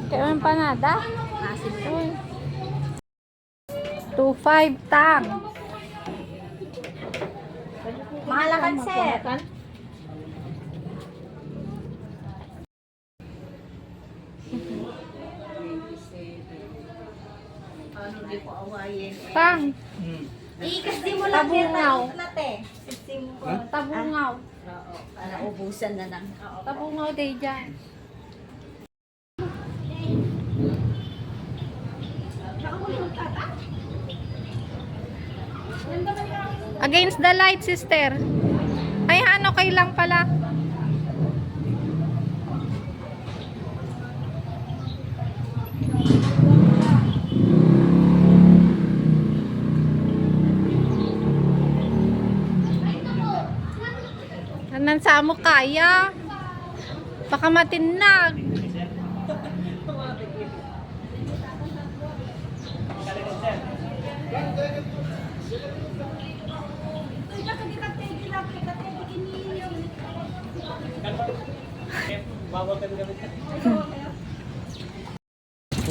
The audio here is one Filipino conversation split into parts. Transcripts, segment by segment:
Kaya may panada? Asin. Uy. 2.5 tang. Mahalakan, sir. Tang. Kasi mo lang Tabungaw. Tabungaw. Tabungaw. Oo, para ubusan na lang. Tabungaw day dyan. Against the light, sister. Ay, ano kay lang pala. Anan sa mo kaya? Baka matinag.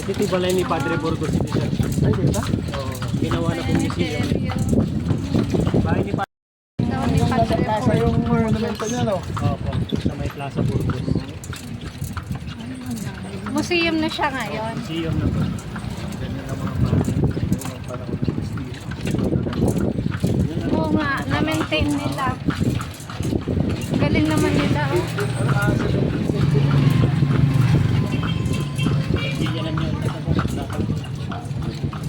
Ito balay ni Padre Burgos ito siya. Ay, di ba? Oo, ginawa na pong museum. Bahay ni Padre. Sa yung monumento niya, no? Opo, sa may Plaza Burgos. Museum na siya ngayon. Museum na po. Ganyan ang mga bahay. Yung panahon ng Castilla. Oo nga, na-maintain nila. Galing naman nila. Oh. Castilla lang yun.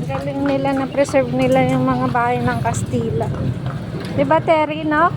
Galing nila na preserve nila yung mga bahay ng Kastila. Diba, Terry, no?